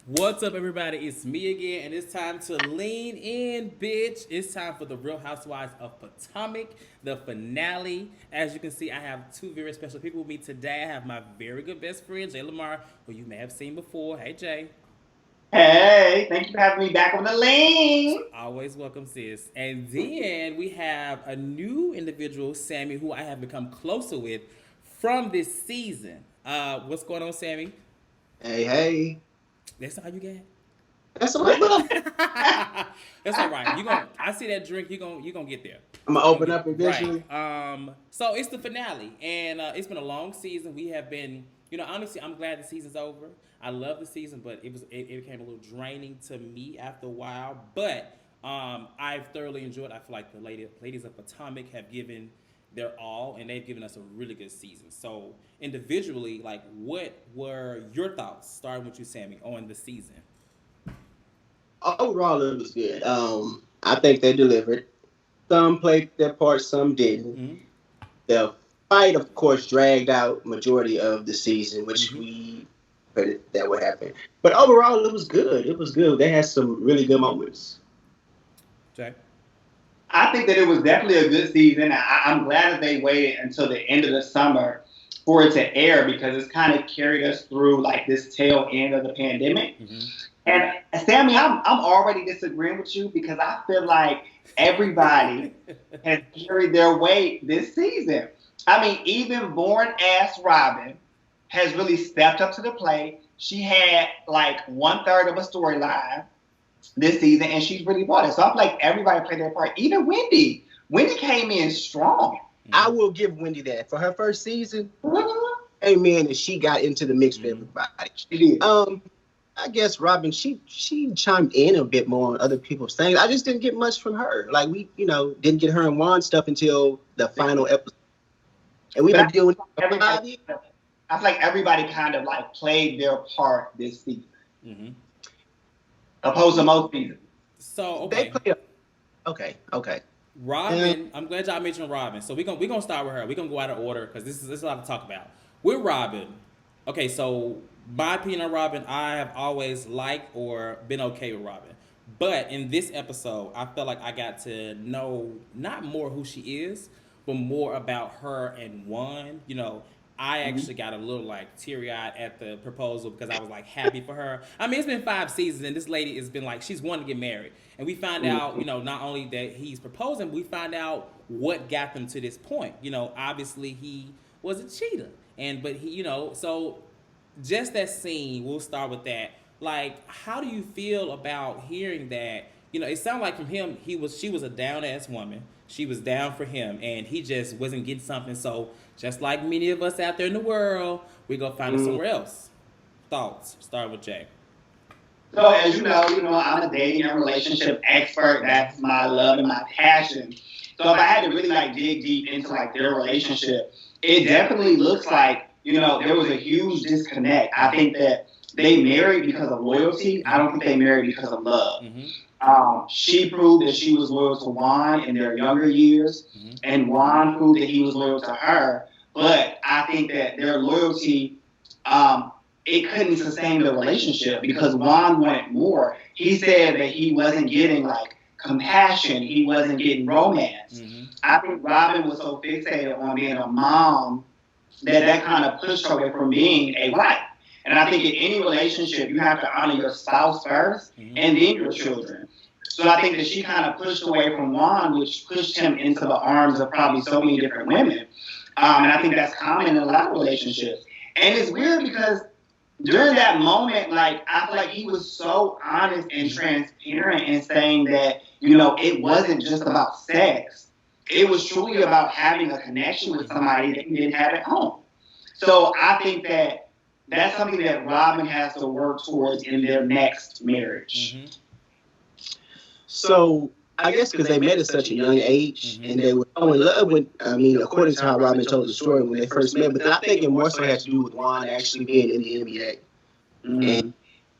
What's up, everybody? It's me again, and it's time to lean in, bitch. It's time for the Real Housewives of Potomac, the finale. As you can see, I have two very special people with me today. I have my very good best friend, Jay Lamar, who you may have seen before. Hey, Jay. Hey, thank you for having me back on the lane. Always welcome, sis. And then we have a new individual, Sammy, who I have become closer with from this season. What's going on, Sammy? Hey, hey. That's all you got? That's a little. That's all right. I see that drink. You gonna get there. I'm gonna open up eventually. Right. So it's the finale, and it's been a long season. We have been, honestly, I'm glad the season's over. I love the season, but it became a little draining to me after a while. But I've thoroughly enjoyed. I feel like the ladies of Potomac have given their all, and they've given us a really good season. So individually, like, what were your thoughts, starting with you, Sammy, on the season? Overall, it was good. I think they delivered. Some played their part, some didn't. Mm-hmm. The fight, of course, dragged out majority of the season, which we that would happen. But overall, it was good. It was good. They had some really good moments. Jay? I think that it was definitely a good season. I'm glad that they waited until the end of the summer for it to air, because it's kind of carried us through like this tail end of the pandemic. Mm-hmm. And Sammy, I'm already disagreeing with you, because I feel like everybody has carried their weight this season. I mean, even born-ass Robyn has really stepped up to the plate. She had like 1/3 of a storyline this season, and she's really bought it. So I feel like everybody played their part. Even Wendy. Wendy came in strong. I will give Wendy that. For her first season, amen, and she got into the mix with everybody. She did. I guess Robyn, she chimed in a bit more on other people's things. I just didn't get much from her. Like, we, didn't get her and Juan stuff until the final episode. And we've been dealing with everybody. I feel like everybody kind of like played their part this season. Mm-hmm. Opposed to most seasons. So, okay. Okay. Robyn, I'm glad y'all mentioned Robyn. So we're gonna start with her. We're gonna go out of order, because this is a lot to talk about. With Robyn, okay, so my opinion on Robyn, I have always liked or been okay with Robyn. But in this episode, I felt like I got to know not more who she is, but more about her and Juan. I actually got a little like teary-eyed at the proposal, because I was like happy for her. I mean, it's been 5 seasons, and this lady has been like, she's wanting to get married. And we find out, not only that he's proposing, we find out what got them to this point. Obviously he was a cheater. But he, so just that scene, we'll start with that. Like, how do you feel about hearing that? It sounded like from him, she was a down-ass woman. She was down for him, and he just wasn't getting something. So just like many of us out there in the world, we go find it somewhere else. Thoughts? Start with Jay. So as you know, I'm a dating and relationship expert. That's my love and my passion. So if I had to really like dig deep into like their relationship, it definitely looks like, there was a huge disconnect. I think that they married because of loyalty. I don't think they married because of love. Mm-hmm. She proved that she was loyal to Juan in their younger years, and Juan proved that he was loyal to her. But I think that their loyalty, it couldn't sustain the relationship, because Juan wanted more. He said that he wasn't getting like compassion. He wasn't getting romance. Mm-hmm. I think Robyn was so fixated on being a mom that kind of pushed her away from being a wife. And I think in any relationship, you have to honor your spouse first, and then your children. So I think that she kind of pushed away from Juan, which pushed him into the arms of probably so many different women. And I think that's common in a lot of relationships. And it's weird, because during that moment, like, I feel like he was so honest and transparent in saying that, it wasn't just about sex. It was truly about having a connection with somebody that you didn't have at home. So I think that that's something that Robyn has to work towards in their next marriage. Mm-hmm. So I guess because they met at such a young age, and they were so in love with, according to how Robyn told the story when they first met, but I think it more so had to do with Juan actually being in the NBA. And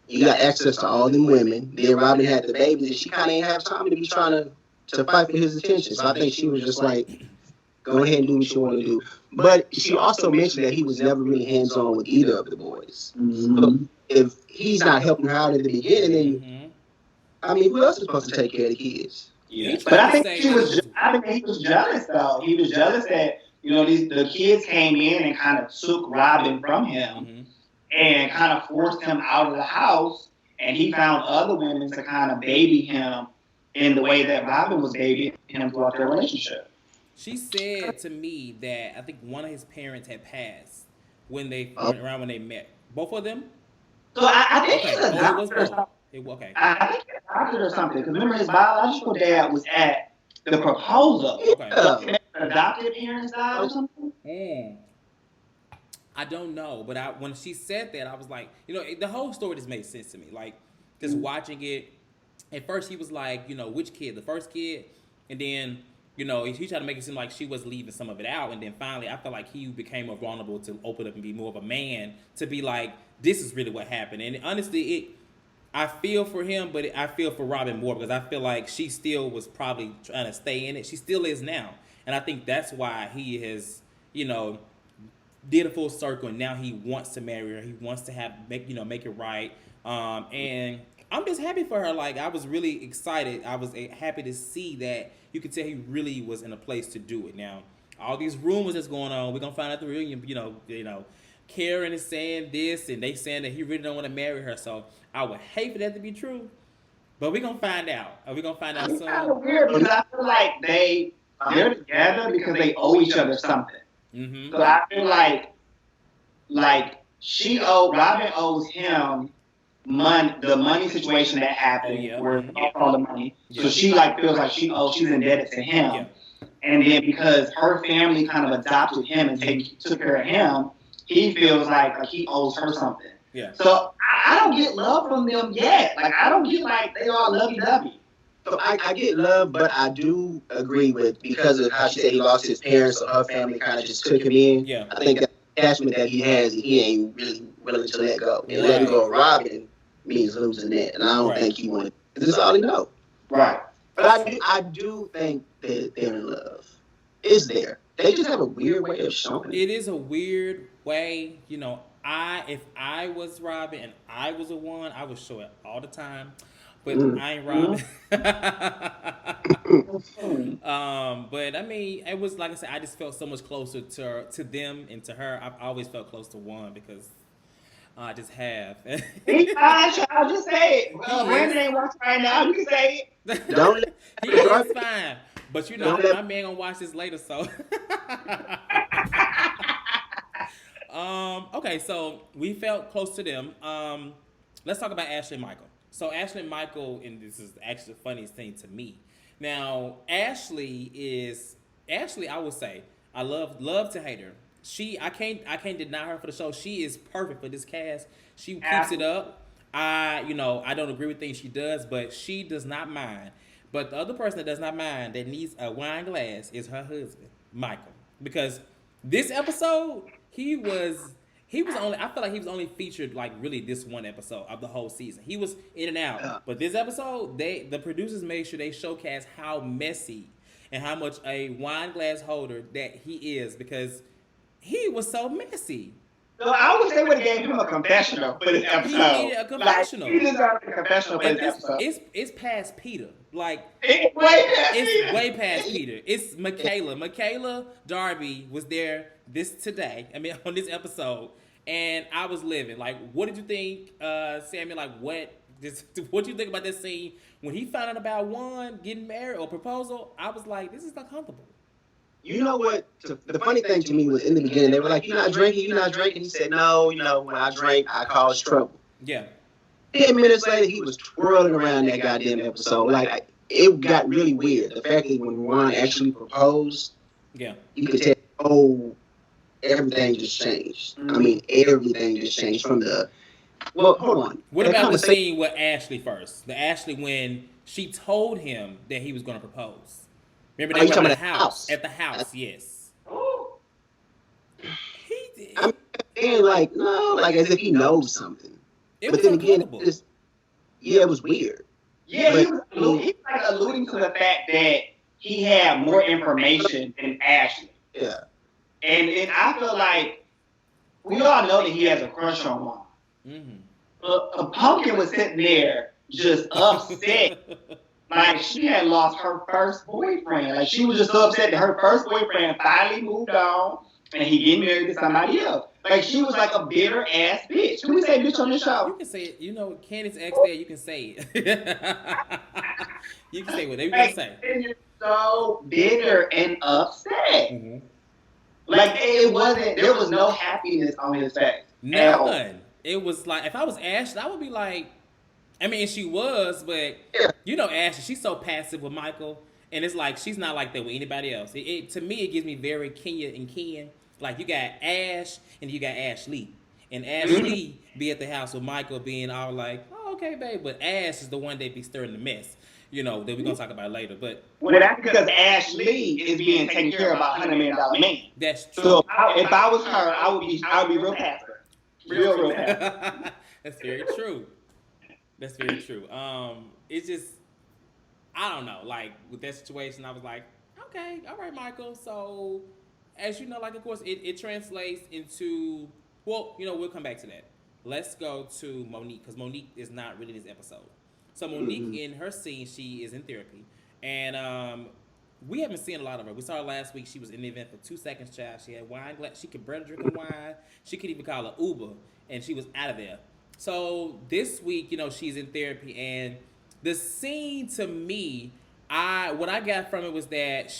you got access to all them women. Then Robyn had the babies, and she kind of ain't have time to be trying to fight for his attention. So I think she was just like, go ahead and do what you want to do. But she also mentioned that he was never really hands-on with either of the boys. Mm-hmm. So if he's not helping her out at the beginning, then, I mean, who else is supposed to take care of the kids? Yeah. But I think he was jealous, though. He was jealous that, the kids came in and kind of took Robyn from him and kind of forced him out of the house, and he found other women to kind of baby him in the way that Robyn was babying him throughout their relationship. She said to me that I think one of his parents had passed when they met. Both of them? So I think he's a doctor or something. Okay. I think he's a doctor or something. Because remember, his biological dad was at the proposal. Okay. So adopted parents died or something? I don't know. But when she said that, I was like, the whole story just made sense to me. Like, just watching it, at first he was like, which kid? The first kid? And then, he tried to make it seem like she was leaving some of it out. And then finally, I felt like he became more vulnerable to open up and be more of a man, to be like, this is really what happened. And honestly, I feel for him, but I feel for Robyn more, because I feel like she still was probably trying to stay in it. She still is now. And I think that's why he has, did a full circle, and now he wants to marry her. He wants to make it right. And I'm just happy for her. Like, I was really excited. I was happy to see that. You could tell he really was in a place to do it. Now, all these rumors that's going on, we're gonna find out the reunion. Karen is saying this, and they saying that he really don't want to marry her. So I would hate for that to be true, but we're gonna find out. We're gonna find out soon. It's kind of weird, because I feel like they're together because they owe each other something. Mm-hmm. So I feel like Robyn owes him the money situation that happened, where he lost all the money. So she feels like she's indebted to him. Yeah. And then because her family kind of adopted him and took care of him, he feels like he owes her something. Yeah. So I don't get love from them yet. Like, I don't get they all lovey-dovey. So I get love, but I do agree with, because of how she said he lost his parents, so her family kind of just took him in. Yeah. I think that attachment that he has, he ain't really willing to let go. And letting go of Robyn means losing that, and I don't think he wanted. This is all he knows. Right. But I do think that they're in love. It's there. They just have a weird way of showing it. It is a weird way. If I was Robyn and I was a one, I would show it all the time. But I ain't Robyn. But I mean, it was like I said, I just felt so much closer to them and to her. I've always felt close to one, because I just have. He's fine, child. Just say it. Brandon ain't watching right now. You can say it. Don't. He is fine. But my man gonna watch this later, so. Okay, so we felt close to them. Let's talk about Ashley and Michael. So Ashley and Michael, and this is actually the funniest thing to me. Now, Ashley, I would say, I love to hate her. I can't deny her for the show. She is perfect for this cast. She keeps it up. I don't agree with things she does, but she does not mind. But the other person that does not mind, that needs a wine glass, is her husband, Michael. Because this episode, he was only, I feel like he was only featured really this one episode of the whole season. He was in and out. Yeah. But this episode, the producers made sure they showcase how messy and how much a wine glass holder that he is, because he was so messy. So I wish they would have gave him a confessional for this episode. He needed a confessional. He deserved a confessional for this episode. It's past Peter. It's way past Peter. It's Michaela. Michaela Darby was there on this episode, and I was living. What did you think, Samuel? What do you think about this scene when he found out about Juan getting married or proposal? I was like, this is uncomfortable. You know what? The funny thing to me was, in the beginning, they were like, you're not drinking. He said, no, when I drink, I cause trouble. Yeah. 10 minutes later, he was twirling around that goddamn episode. It got really weird. The fact that when Juan actually proposed, you could tell, everything just changed. I mean, everything just changed from the... Well, hold on. What about the scene with Ashley first? The Ashley when she told him that he was going to propose. Remember, they were at the house. At the house, yes. He did. I'm saying, no, as if he knows something. It but was then again, uncomfortable. it was weird. Yeah, But, he was like alluding to the fact that he had more information than Ashley. Yeah. And I feel like we all know that he has a crush on Juan. Mm-hmm. But Pumpkin was sitting there just upset. Like she had lost her first boyfriend. Like she was just so upset that her first boyfriend finally moved on and he getting married to somebody else. Like she was like a bitter ass bitch. Can we say bitch on this show? You can say it. You know, Candace X there, you can say it. You can say whatever you want to say. And you're so bitter and upset. Mm-hmm. Like it wasn't, there was no happiness on his face. None. It was like, if I was Ashley, I would be like, I mean, she was, but you know, Ashley, she's so passive with Michael, and it's like she's not like that with anybody else. To me, it gives me very Kenya and Ken. Like you got Ash and you got Ashley, and Ashley be at the house with Michael being all like, "Oh, okay, babe," but Ash is the one that be stirring the mess. You know, that we're gonna talk about later. But well, that's because Ashley is being taken care of by $100 million man. That's true. So if I was her, I would be real passive, real passive. That's very true. That's very true. It's just, I don't know. Like with that situation, I was like, okay, all right, Michael. So, as you know, like of course, it translates into. Well, you know, we'll come back to that. Let's go to Monique because Monique is not really this episode. So Monique in her scene, she is in therapy, and we haven't seen a lot of her. We saw her last week. She was in the event for 2 seconds, child. She had wine glass. She could barely drink a wine. She could even call an Uber, and she was out of there. So this week, you know, she's in therapy, and the scene to me, what I got from it was that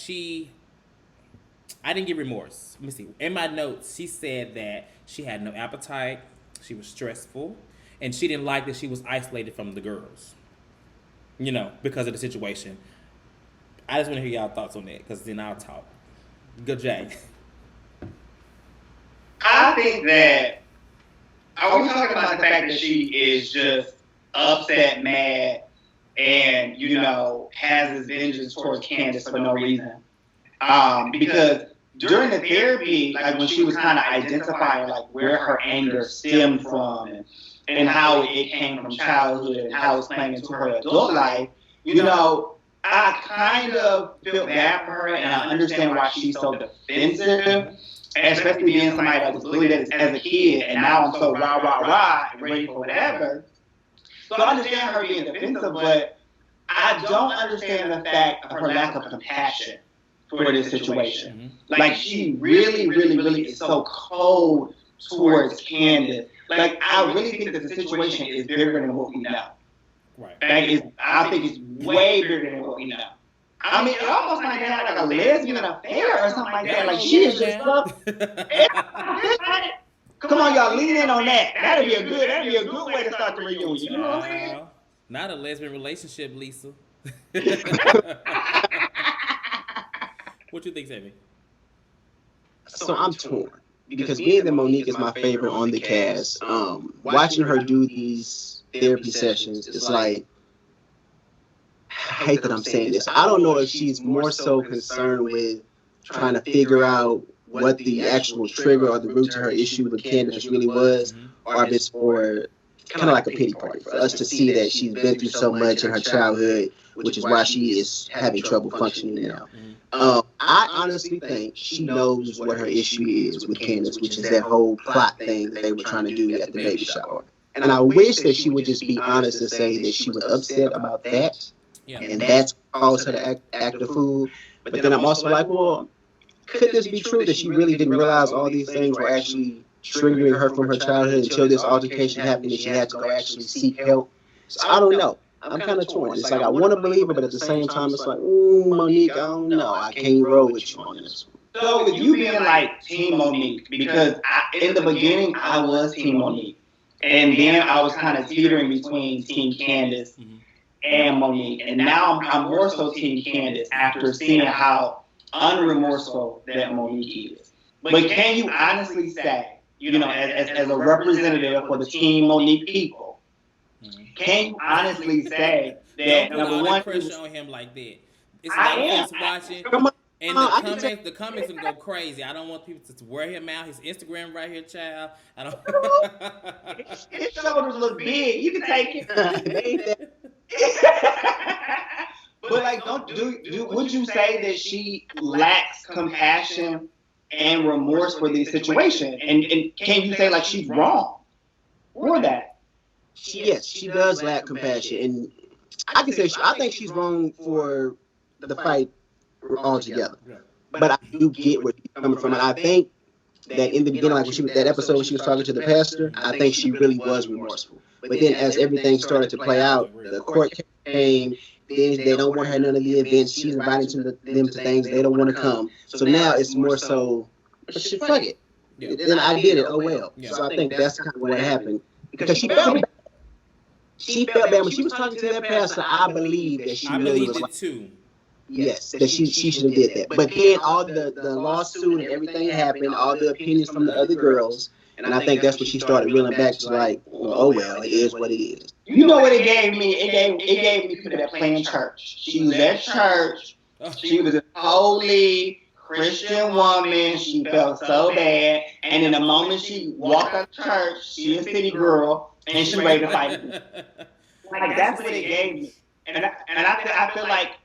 I didn't get remorse. Let me see. In my notes, she said that she had no appetite, she was stressful, and she didn't like that she was isolated from the girls. You know, because of the situation. I just want to hear y'all thoughts on that, because then I'll talk. Go, Jay. I think that, are we talking about the fact that she is just upset, mad, and, you know, has this vengeance towards Candace for no reason? Because during the therapy, like when she was kind of identifying like where her anger stemmed from and how it came from childhood and how it's playing into her adult life, you know, I kind of feel bad for her and I understand why she's so defensive, especially being somebody that was bullied as a kid and now I'm so rah, and ready for whatever. So I understand her being defensive, but I don't understand the fact of her lack of compassion for this situation. Like she really is so cold towards Candace. Like I really think that the situation is bigger than what we know. Right. I think it's way bigger than what we know. I mean, it almost like they had like a lesbian affair or something like that. Like she is just up. Come on, y'all, lean in on that. That'd be a good way to start the reunion. You know what I'm saying? Not a lesbian relationship, Lisa. What you think, Sammy? So I'm torn because being that Monique is my favorite on the cast, watching her do these therapy sessions, it's like, I hate that I'm saying this. I don't know if she's more so concerned with trying to figure out what the actual trigger or the root to her issue with Candace really was, or if it's for kind of like a pity party for us to see that she's been through so much in her childhood, which is why she is having trouble functioning now. I honestly think she knows what her issue is with Candace, which is that whole plot thing that they were trying to do at the baby shower. And I wish that she would just be honest and say that she was upset about that, and that's caused her to act a fool. But then I'm also like, well, could this be true that she really didn't realize all these things were actually triggering her from her childhood until this altercation happened and she had to go actually seek help? So I don't know. I'm kind of torn. It's like I want to believe her, but at the same time, it's like, Monique, I don't know. I can't roll with you on this one. So with you being like Team Monique, because in the beginning I was Team Monique, and then I was kind of teetering between Team Candace and Monique, and now I'm more so Team Candace after seeing how unremorseful that Monique is. But can you honestly say, you know, as a representative for the Team Monique people, can you honestly say that don't put all that pressure on him like that? It's like he's watching, And the comments can go crazy. I don't want people to wear him out. His Instagram right here, child. I don't. His shoulders look big. You can take it. But like, would you say that she lacks compassion and remorse for the situation? And can you say like she's wrong for that? Yes, she does lack compassion, and I can say I think she's wrong for the fight altogether. But I do get where she's coming from, and I think that in the beginning, like when that episode when she was talking to the pastor, I think she really was remorseful. But then as everything started to play out, the court came. They don't want her none of the events. She's inviting them to things they don't want to come. So now it's more so, fuck it. Then I did it. Oh well. So I think that's kind of what happened because she felt bad. She felt bad when she was talking to that pastor. I believe that she really was like, too. Yes, that she should have did that. But then all the lawsuit and everything happened, all the opinions from the other girls, and I think that's when she started reeling back. She's like, oh well, it is what it is. You know what it gave me? It gave me people that play in church. She was at church. She was a holy Christian woman. She felt so bad. And in the moment she walked out of church, she a city girl, and she ready to fight. Like that's what it gave me. And I feel like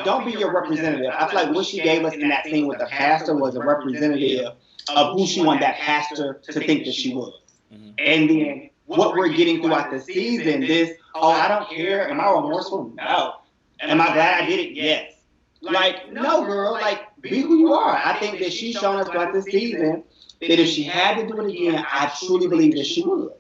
don't be your representative. I feel like what she gave us in that scene with the pastor was a representative of who she wanted that pastor to think that she was. Mm-hmm. And then what we're getting throughout the season, I don't care. Am I remorseful? No. Am I glad I did it? Yes. Like, no, girl. Like, be who you are. I think that she's shown us throughout this season that if she had to do it again, I truly believe that she would.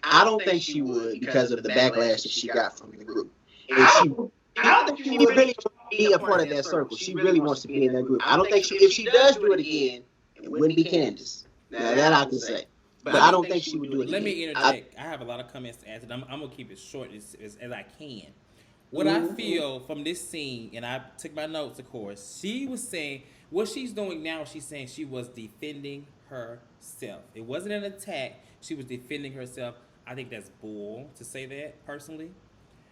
I don't think she would because of the backlash that she got from the group. I don't think she would really be a part of that circle. She really wants to be in that group. I don't think if she does do it again, it wouldn't be Candace. Now that I can say. But I don't think she would do it. Let me interject. I have a lot of comments to add. I'm going to keep it short as I can. What I feel from this scene, and I took my notes, of course, she was saying, what she's doing now, she's saying she was defending herself. It wasn't an attack. She was defending herself. I think that's bull to say that, personally.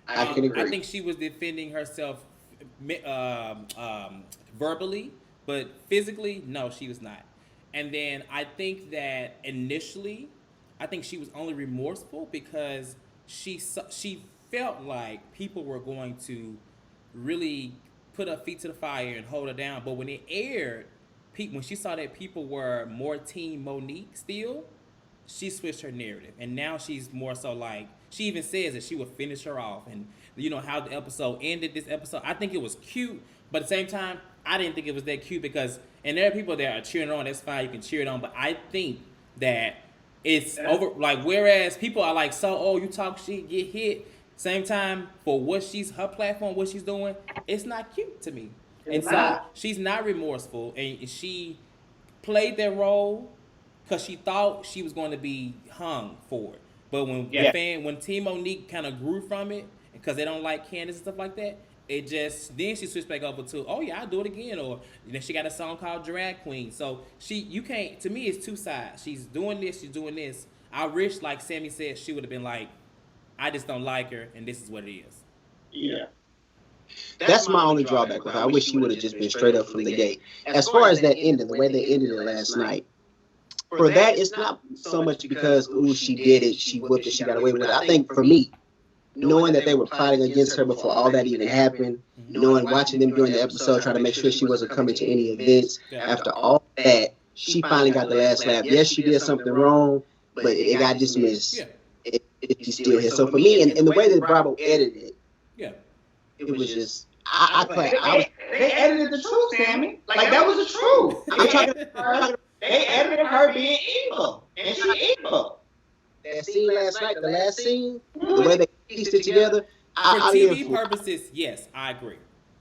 I can agree. I think she was defending herself verbally, but physically, no, she was not. And then I think that initially, I think she was only remorseful because she felt like people were going to really put her feet to the fire and hold her down. But when it aired, when she saw that people were more team Monique still, she switched her narrative. And now she's more so like, she even says that she would finish her off. And you know how the episode ended, this episode, I think it was cute. But at the same time, I didn't think it was that cute because, and there are people that are cheering on, that's fine, you can cheer it on. But I think that it's over, like, whereas people are like, you talk shit, get hit. Same time, for her platform, what she's doing, it's not cute to me. And so she's not remorseful, and she played that role because she thought she was going to be hung for it. But when Team Monique kind of grew from it, because they don't like Candace and stuff like that, then she switched back over to, I'll do it again. Or then she got a song called Drag Queen. So to me, it's two sides. She's doing this, she's doing this. I wish, like Sammy said, she would have been like, I just don't like her, and this is what it is. Yeah. That's my only drawback with her. I wish she would have just been straight up from the gate. As far as that ending, the way they ended it last night, for that, it's not so much because, she did it, she whipped it, she got away with it. I think for me, knowing that they were plotting against her before all that even happened, watching them during the episode, trying to make sure she wasn't coming to any events, after all that, she finally got the last laugh. Yes, she did something wrong, but it got dismissed. She's still here. So for me, and the way that Bravo edited it, it was just, they edited the truth, Sammy. Like, that was the truth. They edited her being evil, and she's evil. That scene last night, the last scene, the way they pieced it together. For TV purposes, yes, I agree.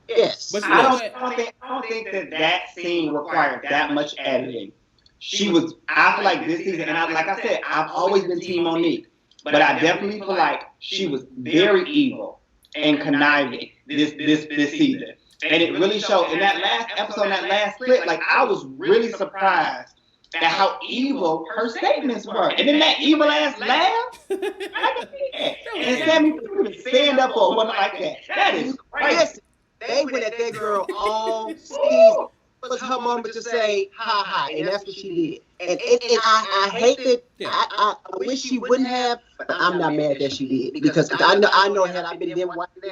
Yes. But I don't think that scene required that much editing. I feel like this season, and like I said, I've always been Team Monique, but I definitely feel like she was very evil and conniving this season. And it really showed in that last episode, that last clip, like, I was really surprised at how evil her statements were. And then that evil ass laugh, I can see that. And Sammy would stand up for one like that. That is crazy. they went at that girl all season. It was her moment to say, ha ha, and that's what she did. And I hate that. Yeah. I wish she wouldn't have, but I'm not mad that she did. Because I know had I been them watching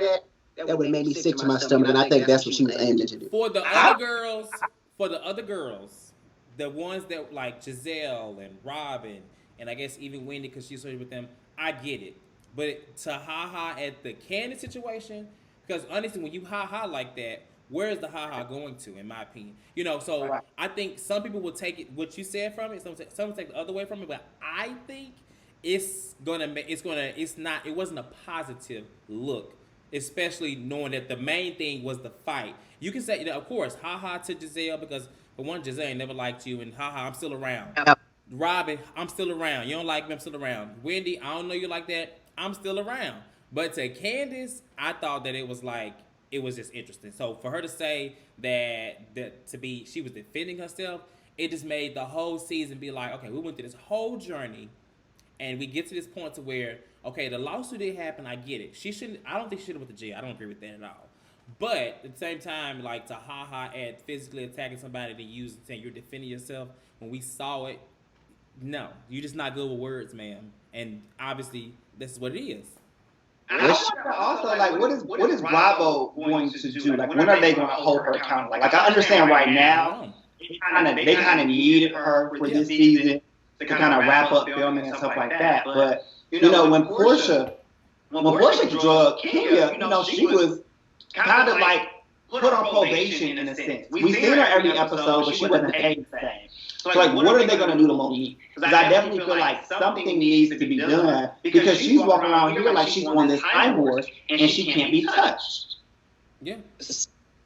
that would have made me sick to my stomach, and I think that's what she was aiming to do. For the other girls, the ones that like Giselle and Robyn, and I guess even Wendy because she's with them, I get it. But to ha at the Candace situation, because honestly, when you ha like that, where is the ha going to? In my opinion, So Right. I think some people will take it what you said from it. Some will take the other way from it. But I think it wasn't a positive look. Especially knowing that the main thing was the fight. You can say, of course, ha to Giselle because for one, Giselle ain't never liked you, and ha, I'm still around. Robyn, I'm still around. You don't like me, I'm still around. Wendy, I don't know you like that, I'm still around. But to Candace, I thought that it was just interesting. So for her to say that she was defending herself, it just made the whole season be like, okay, we went through this whole journey, and we get to this point to where, okay, the lawsuit did happen. I get it. I don't think she should have went to jail. I don't agree with that at all. But at the same time, like to ha at physically attacking somebody to use and saying you're defending yourself when we saw it, no, you're just not good with words, ma'am. And obviously, this is what it is. And I wonder also, like, what is Bravo going to do? Like, when are they going to hold her accountable? Like, I understand right now, they kind of needed her for this season to kind of wrap up filming and stuff like that. But when Portia drugged Kenya, she was kind of like put on probation in a sense. We've seen her every episode, but she wasn't paid the same. So like, what are they going to do to Monique? Because I definitely feel like something needs to be done because she's walking around here like she's on this high horse and she can't be touched. Yeah.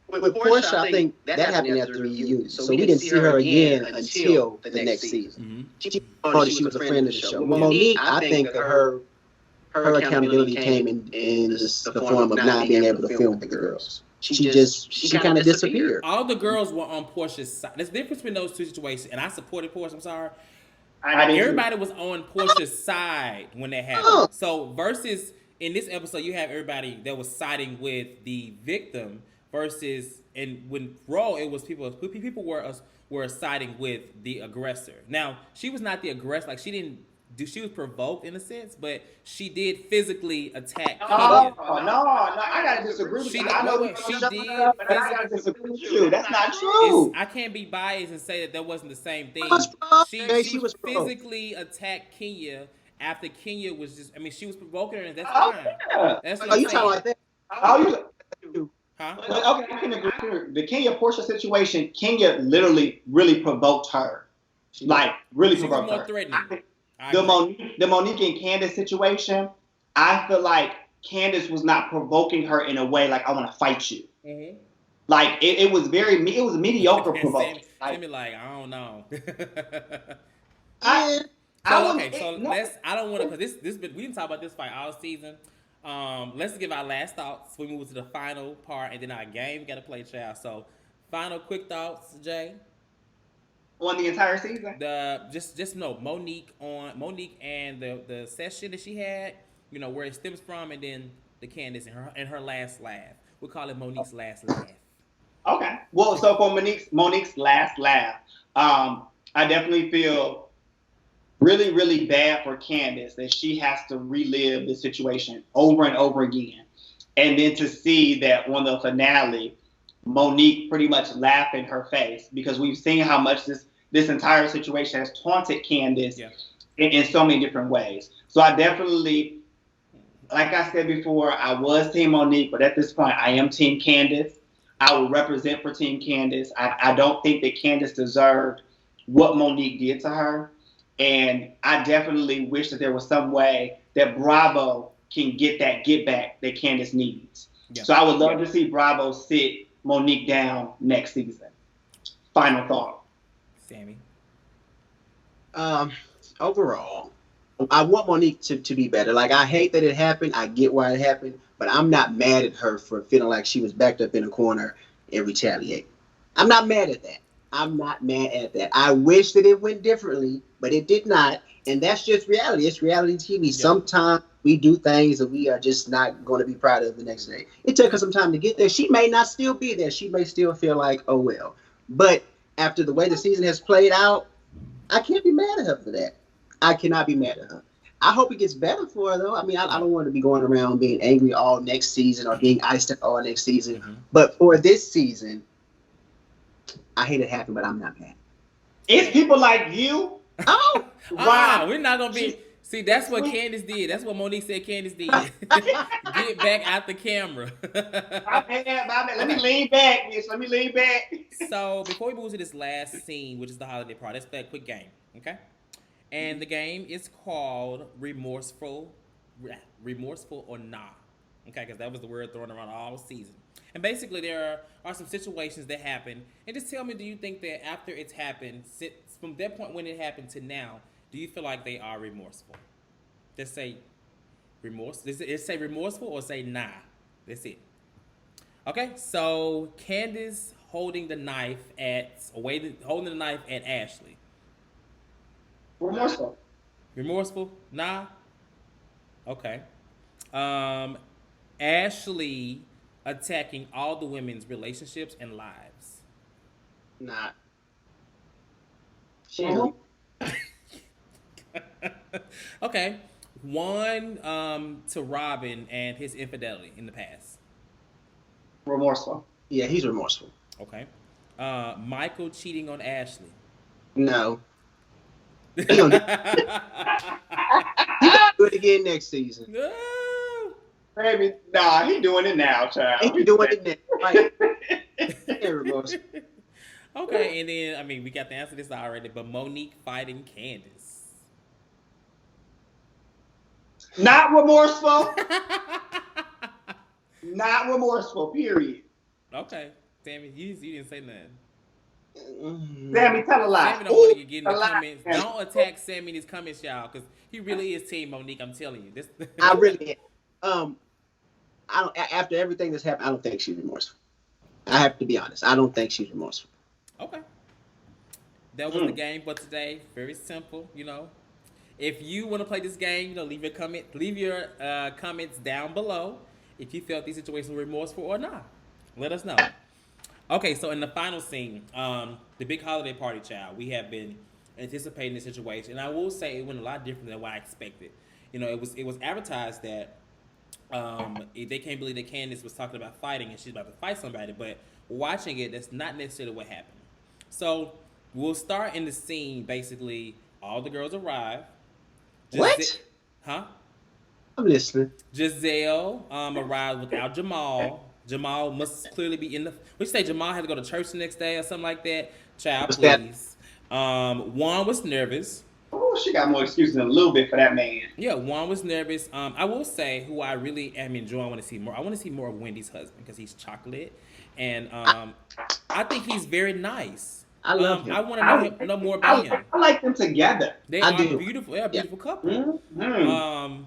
With Portia, I think that happened after the reunion, so we didn't see her again until the next season. She thought that she was a friend of the show. With Monique, I think that her accountability came in the form of not being able to film with the girls. She kind of disappeared. All the girls were on Portia's side. There's a difference between those two situations, and I supported Portia. I'm sorry. Everybody was on Portia's side when that happened. So versus in this episode, you have everybody that was siding with the victim versus, and when Raw, it was people were siding with the aggressor. Now she was not the aggressor. Like she was provoked in a sense, but she did physically attack Kenya. No, I gotta disagree with you. I know she did, but I gotta disagree with you. That's not true. I can't be biased and say that wasn't the same thing. She was physically attacked Kenya after Kenya was just. I mean, she was provoking her, and that's fine. Yeah. That's what you talking like that? Huh? Okay, I can agree. The Kenya Portia situation, Kenya literally really provoked her. Like really provoked her. More threatening. The Monique and Candace situation, I feel like Candace was not provoking her in a way like I want to fight you. Mm-hmm. Like it was mediocre provoking. I don't know. I don't want to because we didn't talk about this fight all season. Let's give our last thoughts. We move to the final part and then our game. We got to play, child. So, final quick thoughts, Jay. On the entire season? Monique and the session that she had, where it stems from, and then the Candace and her last laugh. We'll call it Monique's last laugh. Okay. Well, so for Monique's last laugh, I definitely feel really, really bad for Candace that she has to relive this situation over and over again. And then to see that on the finale, Monique pretty much laughed in her face because we've seen how much this entire situation has taunted Candace in so many different ways. So I definitely, like I said before, I was Team Monique, but at this point I am Team Candace. I will represent for Team Candace. I don't think that Candace deserved what Monique did to her. And I definitely wish that there was some way that Bravo can get back that Candace needs. Yeah. So I would love to see Bravo sit Monique down next season. Final thought. Sammy. Overall, I want Monique to be better. Like, I hate that it happened. I get why it happened, but I'm not mad at her for feeling like she was backed up in a corner and retaliate. I'm not mad at that. I'm not mad at that. I wish that it went differently, but it did not. And that's just reality. It's reality TV. Yeah. Sometimes we do things that we are just not going to be proud of the next day. It took her some time to get there. She may not still be there. She may still feel like, oh well. But after the way the season has played out, I can't be mad at her for that. I cannot be mad at her. I hope it gets better for her though. I mean, I don't want to be going around being angry all next season or being iced up all next season. Mm-hmm. But for this season, I hate it happened, but I'm not mad. It's people like you. Oh, wow. We're not going to be. See, that's what Candace did. That's what Monique said Candace did. Get back out the camera. My bad. Let me lean back, bitch. Let me lean back. So, before we move to this last scene, which is the holiday part, let's play a quick game, okay? And the game is called Remorseful or Nah. Okay, because that was the word thrown around all season. And basically, there are some situations that happen. And just tell me, do you think that after it's happened, from that point when it happened to now, do you feel like they are remorseful? Just say remorse. Is it say remorseful or say nah? That's it. Okay, so Candace holding the knife at Ashley. Remorseful. Remorseful? Nah. Okay. Ashley attacking all the women's relationships and lives. not. Okay. One to Robyn and his infidelity in the past. Remorseful. Yeah, he's remorseful. Okay. Michael cheating on Ashley. No. He gonna do it again next season. No. Baby, nah, he doing it now, child. He doing it next. Right. Yeah, remorseful. Okay, and then we got the answer to this already, but Monique fighting Candace. Not remorseful. Not remorseful, period. Okay. Sammy, you didn't say nothing. Sammy, tell a lie. Sammy don't want to get in the comments. Don't attack Sammy in his comments, y'all, because he really is Team Monique. I'm telling you. I really am. I don't. After everything that's happened, I don't think she's remorseful. I have to be honest. I don't think she's remorseful. Okay. That was the game for today. Very simple, If you want to play this game, leave your comments down below. If you felt these situations were remorseful or not, let us know. Okay, so in the final scene, the big holiday party, child, we have been anticipating this situation, and I will say it went a lot different than what I expected. It was advertised that they can't believe that Candace was talking about fighting and she's about to fight somebody, but watching it, that's not necessarily what happened. So we'll start in the scene. Basically, all the girls arrive. What? Huh? I'm listening. Giselle arrived without Jamal. Jamal must clearly be in the. We say Jamal had to go to church the next day or something like that. Child, please. Juan was nervous. Oh, she got more excuses than a little bit for that man. Yeah, Juan was nervous. I will say who I really am enjoying. I want to see more. I want to see more of Wendy's husband because he's chocolate, and I think he's very nice. I love him. I want to know more about him. I like them together. They are beautiful. They're a beautiful couple. Mm-hmm.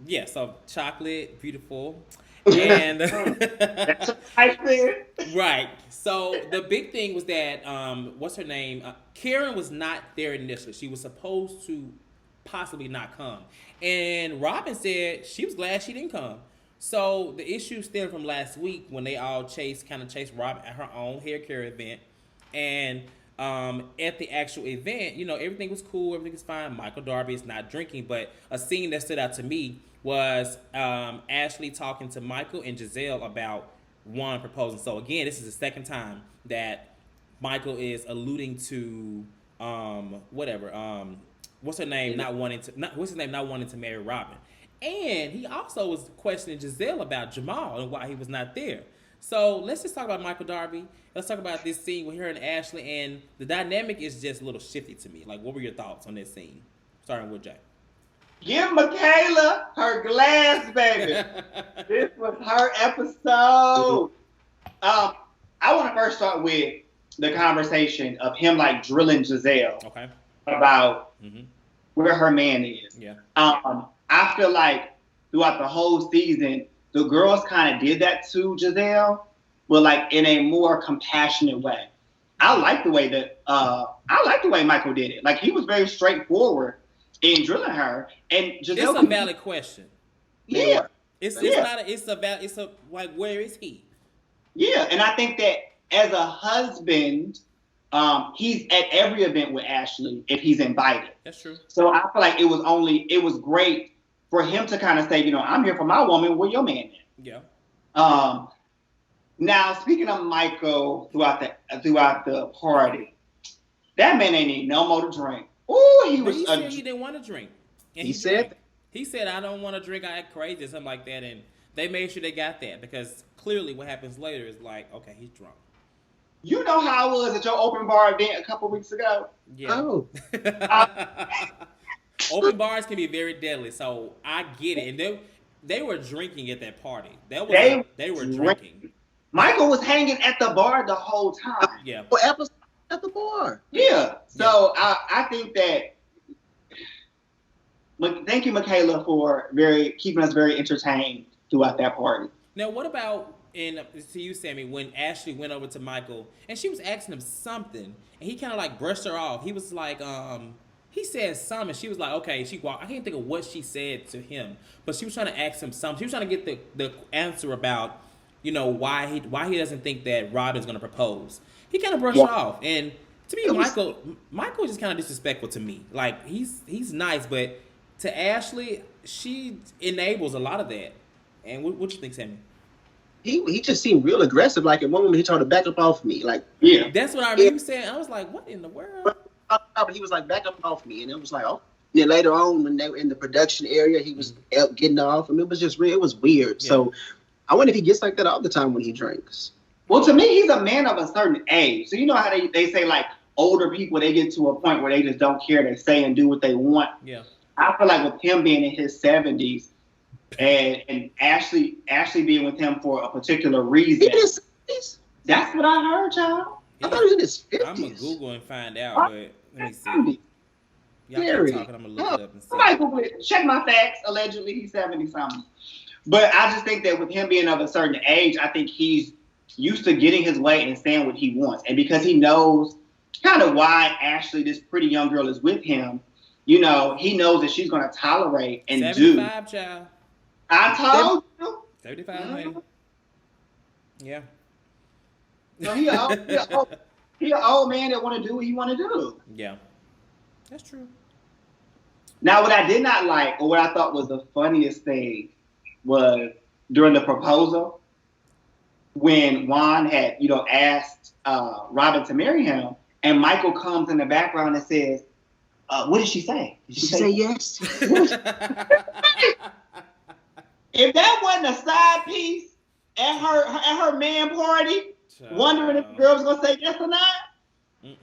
Yeah. So chocolate, beautiful. And that's what I said. Right. So the big thing was that what's her name? Karen was not there initially. She was supposed to possibly not come, and Robyn said she was glad she didn't come. So the issue stemmed from last week when they all chased Robyn at her own hair care event, and at the actual event, everything was cool, everything was fine. Michael Darby is not drinking, but a scene that stood out to me was Ashley talking to Michael and Giselle about Juan proposing. So again, this is the second time that Michael is alluding to what's her name not wanting to marry Robyn. And he also was questioning Giselle about Jamal and why he was not there. So let's just talk about Michael Darby. Let's talk about this scene with her and Ashley, and the dynamic is just a little shifty to me. Like, what were your thoughts on this scene? Starting with Jay. Give Michaela her glass, baby. This was her episode. I want to first start with the conversation of him drilling Giselle about where her man is. Yeah. I feel like throughout the whole season, the girls kind of did that to Giselle, but in a more compassionate way. I like the way that Michael did it. Like he was very straightforward in drilling her, and Giselle. It's a valid question. Yeah, it's like, where is he? Yeah, and I think that as a husband, he's at every event with Ashley if he's invited. That's true. So I feel like it was great for him to kind of say, I'm here for my woman. Where your man at? Yeah. Now speaking of Michael throughout the party, that man ain't need no more to drink. Ooh, he said he didn't want to drink. And he said, I don't want to drink. I act crazy or something like that. And they made sure they got that because clearly what happens later is like, okay, he's drunk. You know how I was at your open bar event a couple weeks ago? Yeah. Oh. Open bars can be very deadly, so I get it. And they were drinking at that party. They were drinking. Michael was hanging at the bar the whole time. Yeah. At the bar. Yeah. So I think that. Thank you, Michaela, for keeping us very entertained throughout that party. Now, what about to you, Sammy, when Ashley went over to Michael and she was asking him something, and he kind of like brushed her off. He was like, he said something. She was like, okay. I can't think of what she said to him, but she was trying to ask him something. She was trying to get the answer about, why he doesn't think that Robyn's gonna propose. He kind of brushed her off, and to me, Michael is just kind of disrespectful to me. Like he's nice, but to Ashley, she enables a lot of that. And what do you think, Sammy? He just seemed real aggressive. Like at one moment, he tried to back up off me. Like that's what I remember saying. I was like, what in the world? But he was like, back up off me, and it was like, oh. Then later on, when they were in the production area, he was getting off, and it was just real. It was weird. Yeah. So I wonder if he gets like that all the time when he drinks. Well, to me, he's a man of a certain age. So you know how they say like older people, they get to a point where they just don't care. They say and do what they want. Yeah. I feel like with him being in his 70s and Ashley being with him for a particular reason. In his 70s? That's what I heard, y'all. I thought he was in his 50s. I'm going to Google and find out, but let me see. Y'all keep talking, I'm going to look it up and see. Somebody Google it. Check my facts. Allegedly, he's 70-something. But I just think that with him being of a certain age, I think he's used to getting his way and saying what he wants. And because he knows kind of why Ashley, this pretty young girl, is with him, he knows that she's going to tolerate and 75, child. I told you. 75, man. Yeah. So he an old man that want to do what he want to do. Yeah. That's true. Now, what I did not like, or what I thought was the funniest thing, was during the proposal, when Juan had, asked Robyn to marry him, and Michael comes in the background and says, what did she say? Did she say yes? If that wasn't a side piece at her man party, wondering if the girl was gonna say yes or not.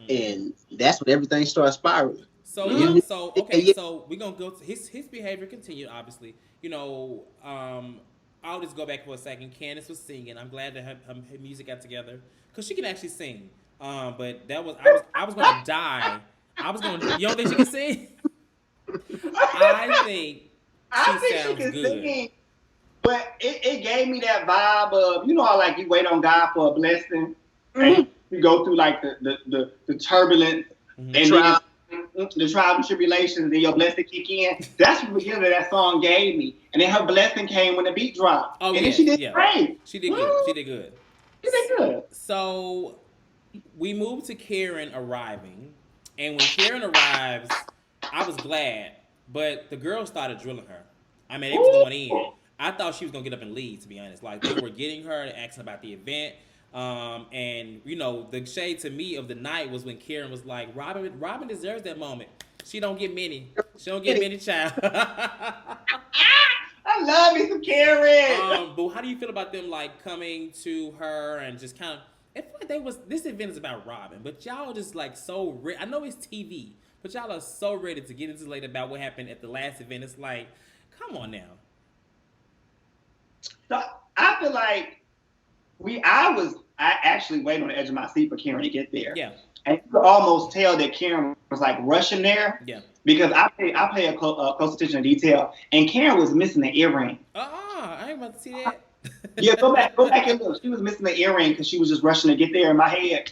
And that's when everything starts spiraling. So we're gonna go to his behavior continued, obviously. I'll just go back for a second. Candace was singing. I'm glad that her music got together because she can actually sing. But I was gonna die. You don't think she can sing? I think she can sing. But it gave me that vibe of, how like you wait on God for a blessing, and you go through like the turbulence and the trials and tribulations, and then your blessing kick in. That's what the beginning of that song gave me. And then her blessing came when the beat dropped. Oh, and then she did great. She did good. She did good. She did good. So we moved to Karen arriving, and when Karen arrives, I was glad, but the girls started drilling her. I mean, they was going in. I thought she was going to get up and leave, to be honest. Like, they were getting her, asking about the event. And, the shade to me of the night was when Karen was like, Robyn deserves that moment. She don't get many. She don't get many, child. I love me some Karen. But how do you feel about them, like, coming to her and just kind of, I feel like this event is about Robyn, but y'all just, like, so ready. I know it's TV, but y'all are so ready to get into later about what happened at the last event. It's like, come on now. So I feel like I actually waited on the edge of my seat for Karen to get there. Yeah. And you could almost tell that Karen was like rushing there. Yeah. Because I pay a close attention to detail, and Karen was missing the earring. I ain't about to see that. Yeah, go back and look. She was missing the earring because she was just rushing to get there in my head.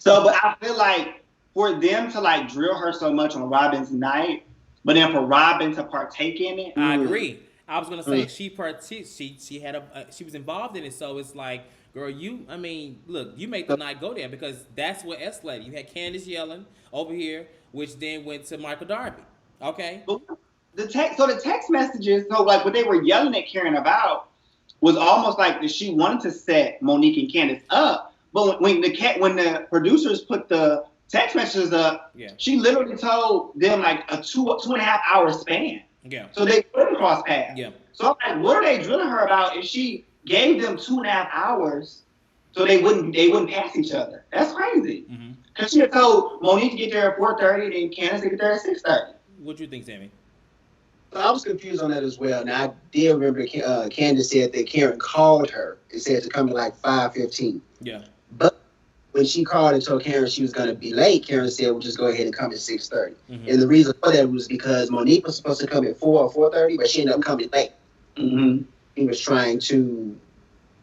So, but I feel like for them to like drill her so much on Robyn's night, but then for Robyn to partake in it, I agree. I was gonna say Mm. she had she was involved in it, so it's like, girl, I mean, look, you make the night go there because that's what escalated. You had Candace yelling over here, which then went to Michael Darby. Okay. but the text messages, so like what they were yelling at Karen about was almost like that she wanted to set Monique and Candace up, but when the producers put the text messages up, Yeah. she literally told them like a 2.5 hour span. Yeah. So they couldn't cross paths. Yeah. So I'm like, what are they drilling her about if she gave them 2.5 hours so they wouldn't pass each other? That's crazy. Because she had told Monique to get there at 4:30 and Candace to get there at 6:30. What you think, Sammy? So I was confused on that as well. Now I did remember Candace said that Karen called her and said to come at like 5:15. Yeah. But when she called and told Karen she was going to be late, Karen said, "Well, just go ahead and come at 6:30." And the reason for that was because Monique was supposed to come at 4 or 4:30, but she ended up coming late. He was trying to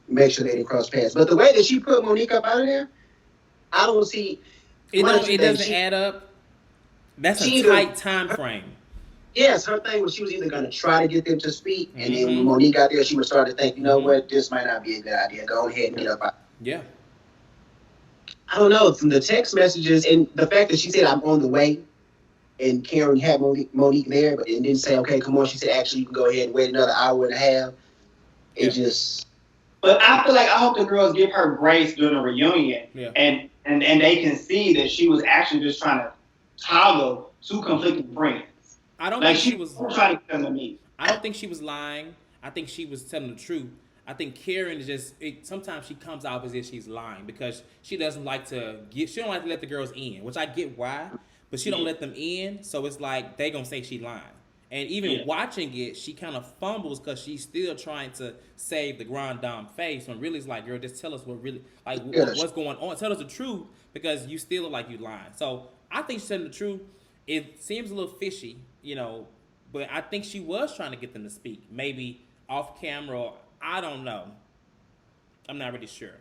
make sure they didn't cross paths. But the way that she put Monique up out of there, I don't see. It doesn't add up. That's a tight time frame. Yes, her thing was she was either going to try to get them to speak, and then when Monique got there, she would start to think, you know what, this might not be a good idea. Go ahead and get up out. Yeah. I don't know, from the text messages and the fact that she said, I'm on the way, and Karen had Monique there, but it didn't say, okay, come on. She said, actually, you can go ahead and wait another hour and a half. It just... But I feel like I hope the girls give her grace during the reunion, yeah. and they can see that she was actually just trying to toggle two conflicting friends. I don't like think she was trying to get them to meet. I don't think she was lying. I think she was telling the truth. I think Karen is just sometimes she comes out as if she's lying because she doesn't like to she don't like to let the girls in, which I get why, but she don't let them in. So it's like they gonna say she lying. And even watching it, she kind of fumbles because she's still trying to save the grand dame face. When really it's like, girl, just tell us what really what's going on. Tell us the truth because you still look like you lying. So I think she's telling the truth. It seems a little fishy, but I think she was trying to get them to speak. Maybe off camera, or I don't know. I'm not really sure.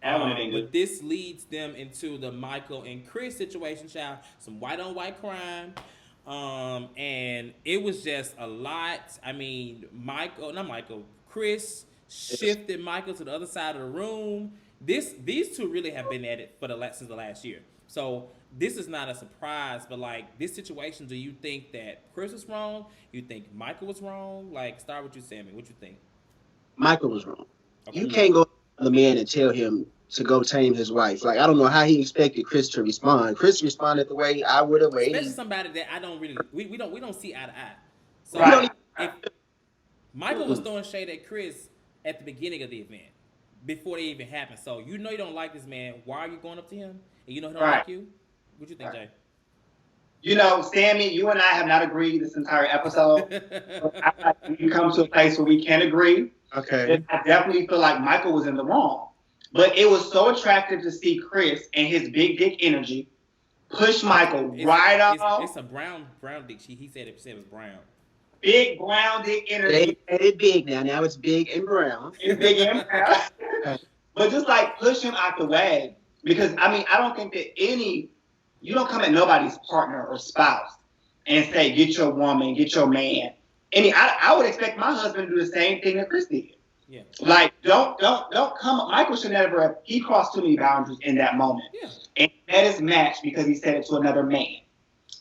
But this leads them into the Michael and Chris situation, child. Some white on white crime. And it was just a lot. I mean, Chris shifted Michael to the other side of the room. These two really have been at it since the last year. So this is not a surprise, but like this situation, do you think that Chris was wrong? You think Michael was wrong? Like, start with you, Sammy. What you think? Michael was wrong. Okay. You Mm-hmm. can't go to the man and tell him to go tame his wife. Like, I don't know how he expected Chris to respond. Chris responded the way I would have. Especially somebody that I don't really we don't see eye to eye. So Right. if Michael was throwing shade at Chris at the beginning of the event, before they even happened. So you know you don't like this man. Why are you going up to him? And you know he don't like you? What you think, Jay? Sammy, you and I have not agreed this entire episode. We come to a place where we can agree. Okay. I definitely feel like Michael was in the wrong. But it was so attractive to see Chris and his big dick energy push Michael off. It's a brown dick. He said it was brown. Big brown dick energy. They made it big now. Now it's big and brown. It's big and brown. But just like push him out the way. Because, I mean, I don't think that you don't come at nobody's partner or spouse and say, get your woman, get your man. I would expect my husband to do the same thing that Chris did. Yeah. Like, don't come. Michael should never. He crossed too many boundaries in that moment. Yeah. And that is matched because he said it to another man,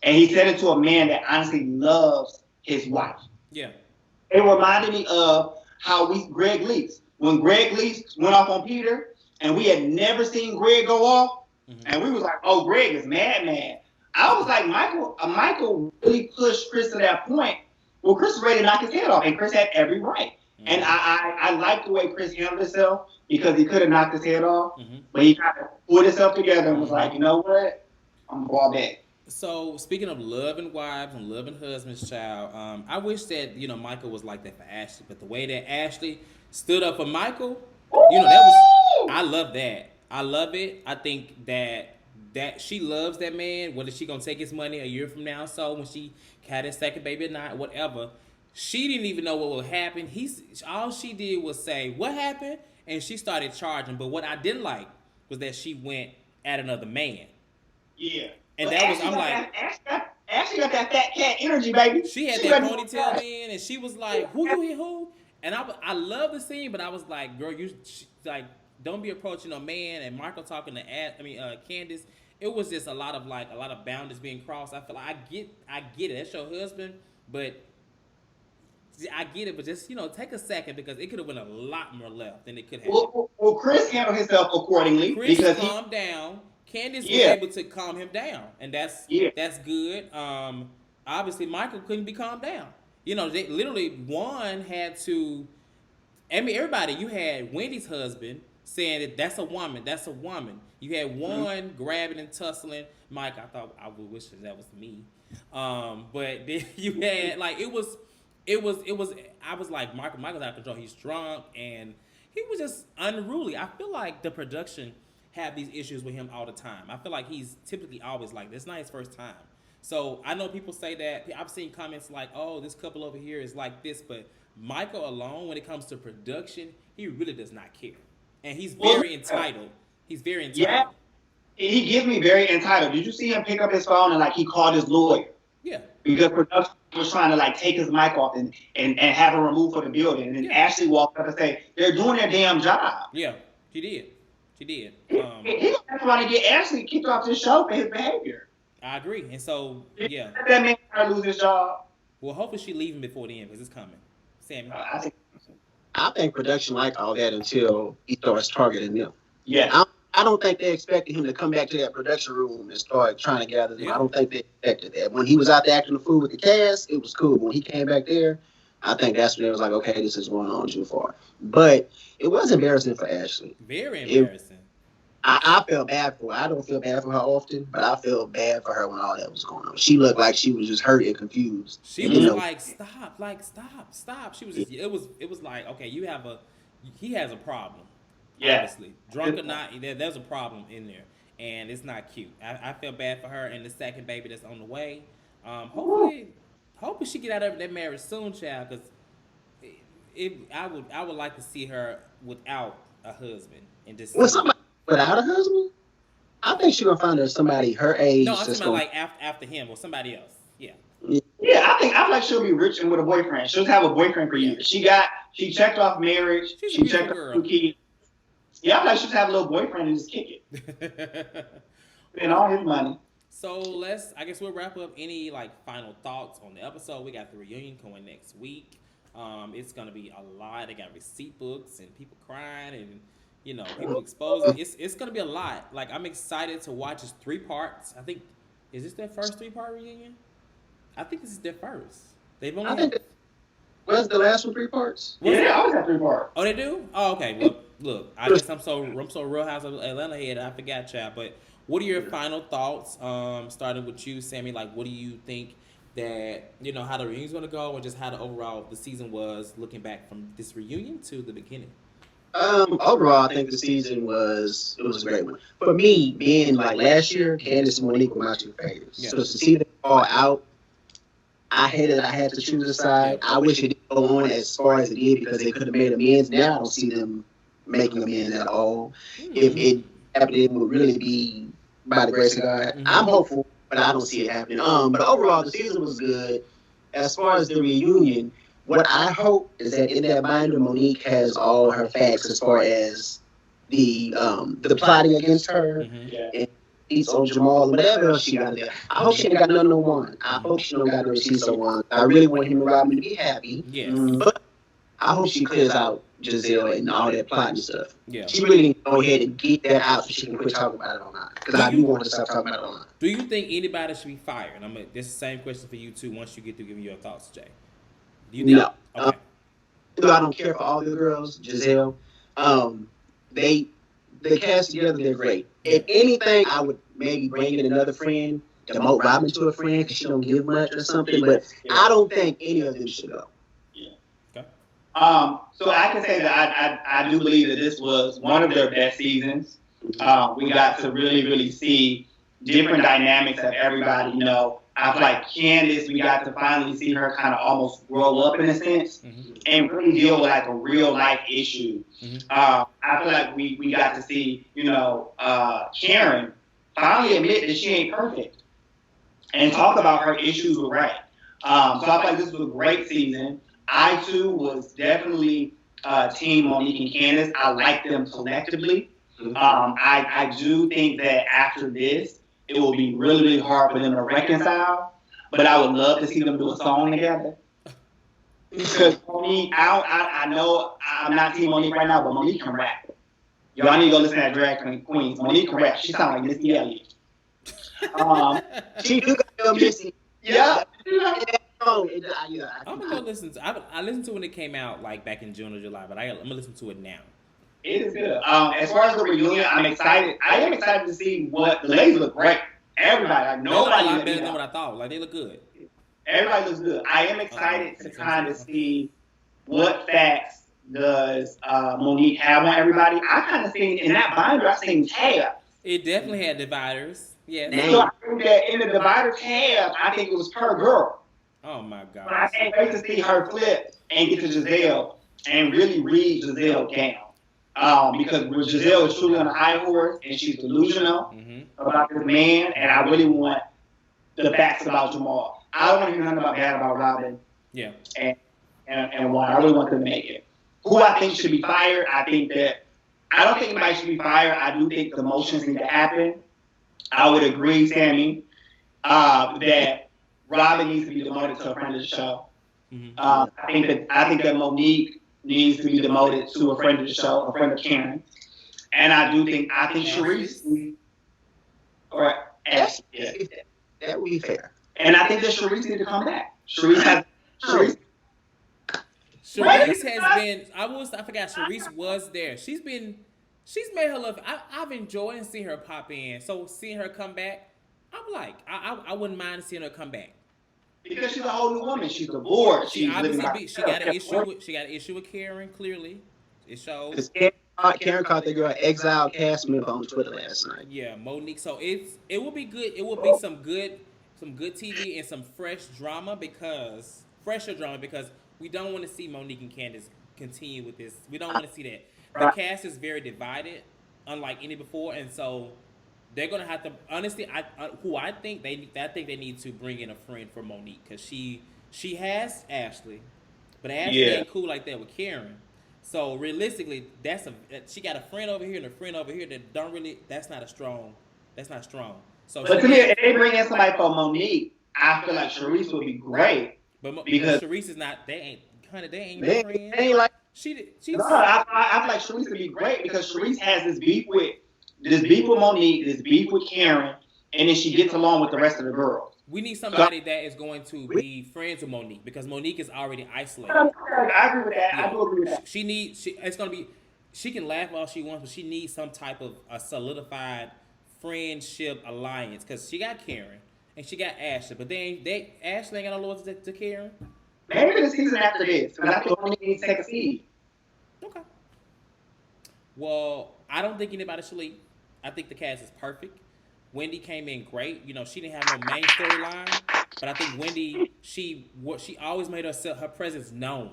and he said it to a man that honestly loves his wife. Yeah. It reminded me of how Greg Leaks. When Greg Leaks went off on Peter, and we had never seen Greg go off, and we was like, "Oh, Greg is madman." I was like, Michael really pushed Chris to that point. Well, Chris was ready to knock his head off, and Chris had every right. And I like the way Chris handled himself because he could have knocked his head off, but he kind of put himself together and was like, you know what? I'm going to ball back. So speaking of loving wives and loving husbands, child, I wish that Michael was like that for Ashley, but the way that Ashley stood up for Michael, I love that. I love it. I think that she loves that man. Whether she gonna take his money a year from now, so when she had his second baby or not, whatever. She didn't even know what would happen. All she did was say, what happened? And she started charging. But what I didn't like was that she went at another man. Yeah. And But that was, Ashley I'm got like, Ashley got that fat cat energy, baby. she had She that ready to ponytail go. in, and she was like, "Who you hit who?" And I love the scene, but I was like, "Girl, like don't be approaching a man." And Michael talking to Candace. It was just a lot of boundaries being crossed. I feel like I get it. That's your husband, but I get it. But just take a second because it could have been a lot more left than it could have. Well, Chris handled himself accordingly Chris because calmed down. Candace was yeah, able to calm him down, and yeah. that's good. Obviously Michael couldn't be calmed down. They literally Juan had to. I mean, everybody. You had Wendy's husband saying that that's a woman. That's a woman. You had Juan grabbing and tussling Mike. I would wish that was me. But then you had like it was. I was like Michael's out of control. He's drunk and he was just unruly. I feel like the production have these issues with him all the time. I feel like he's typically always like this. It's not his first time. So I know people say that. I've seen comments like, "Oh, this couple over here is like this," but Michael alone, when it comes to production, he really does not care, and he's very entitled. He's very entitled. Yeah, he gives me very entitled. Did you see him pick up his phone and like he called his lawyer? Yeah. Because production was trying to like take his mic off and have him removed from the building. And then Ashley walked up and said, "They're doing their damn job." Yeah, she did. She did. He's trying to get Ashley kicked off this show for his behavior. I agree. And so, yeah. That man trying to lose his job. Well, hopefully she leaving before the end because it's coming. Sammy. I think production like all that until he starts targeting them. Yeah. I don't think they expected him to come back to that production room and start trying to gather them. Yeah. I don't think they expected that. When he was out there acting the fool with the cast, it was cool. When he came back there, I think that's when it was like, okay, this is going on too far. But it was embarrassing for Ashley. Very embarrassing. I felt bad for her. I don't feel bad for her often, but I felt bad for her when all that was going on. She looked like she was just hurt and confused. She was like, stop. She was just, it was like, okay, he has a problem. Yeah. Obviously. Drunk or not, there's a problem in there. And it's not cute. I feel bad for her and the second baby that's on the way. Hopefully she get out of that marriage soon, child, because I would like to see her without a husband and just somebody without a husband. I think she's gonna find her somebody her age. No, I'm talking like after him or somebody else. Yeah. Yeah, I feel like she'll be rich and with a boyfriend. She'll have a boyfriend for years. She checked off marriage. She checked off 2 kids. Yeah, I feel like she'll have a little boyfriend and just kick it. And all his money. So I guess we'll wrap up. Any like final thoughts on the episode? We got the reunion coming next week. It's gonna be a lot. They got receipt books and people crying and people exposing. It's gonna be a lot. Like I'm excited to watch. It's 3 parts. I think is this their first 3-part reunion? I think this is their first. They've only. Was the last one 3 parts? Yeah, I always have 3 parts. Oh, they do? Oh, okay. Well, look, I guess I'm so Real House of Atlanta head. I forgot, y'all. But what are your final thoughts? Starting with you, Sammy. Like, what do you think that how the reunion's gonna go, and just how the season was, looking back from this reunion to the beginning? Overall, I think the season was a great one. For me, being like last year, Candace and Monique were my 2 favorites. Yeah. So to see them all out, I hated that I had to choose a side. I wish it didn't go on as far as it did because they could have made amends. Now I don't see them making amends at all. Mm-hmm. If it happened, it would really be by the grace of God. Mm-hmm. I'm hopeful, but I don't see it happening. But overall, the season was good. As far as the reunion, what I hope is that in that binder, Monique has all her facts as far as the plotting against her. Mm-hmm. And piece on Jamal, whatever else she got there. I hope she ain't got nothing on Juan. I hope she don't got no receipts on Juan. I really want him and Robyn to be happy. Yes. But I hope she clears out Giselle and all that plot and stuff. Yeah. She really need to go ahead and get that out so she can quit talking about it online. Because I do want to stop talking about it online. Do you think anybody should be fired? This is the same question for you too once you get through giving your thoughts, Jay. Do you think? No. Okay. I don't care for all the girls, Giselle. They cast together, they're great. If anything, I would maybe bring in another friend, demote Robyn to a friend because she don't give much or something. But I don't think any of them should go. Yeah. Okay. So I can say that I do believe that this was one of their best seasons. We got to really, really see different dynamics of everybody. I feel like Candace, we got to finally see her kind of almost grow up in a sense and really deal with like a real life issue. I feel like we got to see, Karen finally admit that she ain't perfect and talk about her issues with Ray. So I feel like this was a great season. I too was definitely team Monique and Candace. I like them collectively. I do think that after this, it will be really, really hard for them to reconcile. But I would love to see them do a song together. Because Monique, I know I'm not team Monique right now, but Monique can rap. Y'all need to go listen to that Drag Queens. Monique can rap. She sounds like Missy Elliott. She do got Missy. Yeah. I'm gonna go listen to. I listened to it when it came out, like back in June or July, but I'm gonna listen to it now. It is good. As far as the reunion, I'm excited. I am excited to see what the ladies look great. Everybody, like nobody look better than what I thought. Like they look good. Everybody looks good. I am excited to kind of see what facts does Monique have on everybody. I kind of seen in that binder, I seen tabs. It definitely had dividers. Yeah. So I think that in the divider tab, I think it was per girl. Oh my God. But I can't wait to see her flip and get to Giselle and really read Giselle down. Because Giselle is truly on a high horse and she's delusional about this man, and I really want the facts about Jamal. I don't want to hear nothing bad about Robyn. Yeah. And Juan. I really want them to make it. Who I think should be fired, I don't think anybody should be fired. I do think the motions need to happen. I would agree, Sammy, that Robyn needs to be demoted to a friend of the show. I think that Monique needs to be demoted to a friend of the show, a friend of Karen. And I think Sharice, or S, that would be fair. And I think that Sharice needs to come back. Sharice has been. I forgot. Sharice was there. She's made her love. I've enjoyed seeing her pop in. So seeing her come back, I'm like, I wouldn't mind seeing her come back. Because she's a whole new woman. She's divorced. She got an issue with Karen. Clearly, it shows. Karen caught the girl exiled cast member on Twitter last night. Yeah, Monique. So it will be good. It will be some good TV and some fresher drama because we don't want to see Monique and Candace continue with this. We don't want to see that. The cast is very divided, unlike any before, and so they're gonna have to. Honestly, I think they need to bring in a friend for Monique because she has Ashley, but Ashley ain't cool like that with Karen. So realistically, she got a friend over here and a friend over here that don't really. That's not strong. So, but to me, if they bring in somebody for Monique, I feel like Sharice would be great. But because Sharice is not. They ain't friends. They ain't like. I feel like Sharice would be great because Sharice has this beef with Monique, this beef with Karen, and then she gets along with the rest of the girls. We need somebody that is going to be friends with Monique because Monique is already isolated. I agree with that. Yeah. I do agree with that. It's gonna be. She can laugh all she wants, but she needs some type of a solidified friendship alliance because she got Karen and she got Ashley, but Ashley ain't got no loyalty to Karen. Maybe the season after this, because I think Monique needs to take a seat. Okay. Well, I don't think anybody should leave. I think the cast is perfect. Wendy came in great. She didn't have no main storyline, but I think Wendy, she always made her presence known,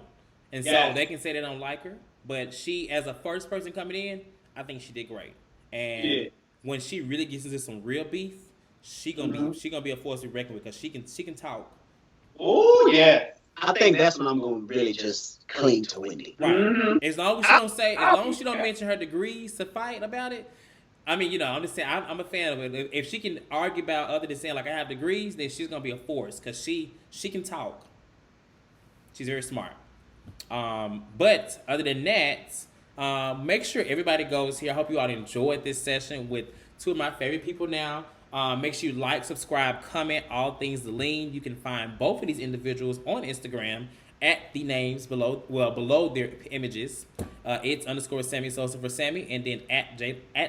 and so they can say they don't like her, but she, as a first person coming in, I think she did great. And when she really gets into some real beef, she gonna be a force to reckon with because she can talk. Oh yeah. I think that's when I'm going to really just cling to Wendy. Right. Mm-hmm. As long as she don't mention her degrees to fight about it. I mean, I'm just saying, I'm a fan of it. If she can argue about other than saying, like, I have degrees, then she's going to be a force because she can talk. She's very smart. But other than that, make sure everybody goes here. I hope you all enjoyed this session with two of my favorite people now. Make sure you like, subscribe, comment, all things The Lean. You can find both of these individuals on Instagram at the names below their images. It's _Sammy Sosa for Sammy, and then at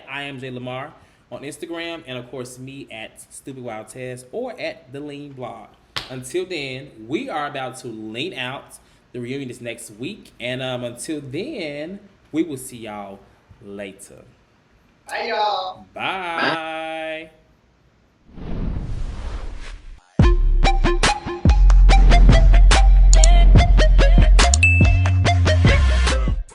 I am J Lamar on Instagram, and of course me at Stupid Wild Test or at The Lean Blog. Until then, we are about to lean out. The reunion is next week, and until then, we will see y'all later. Bye, y'all. Bye.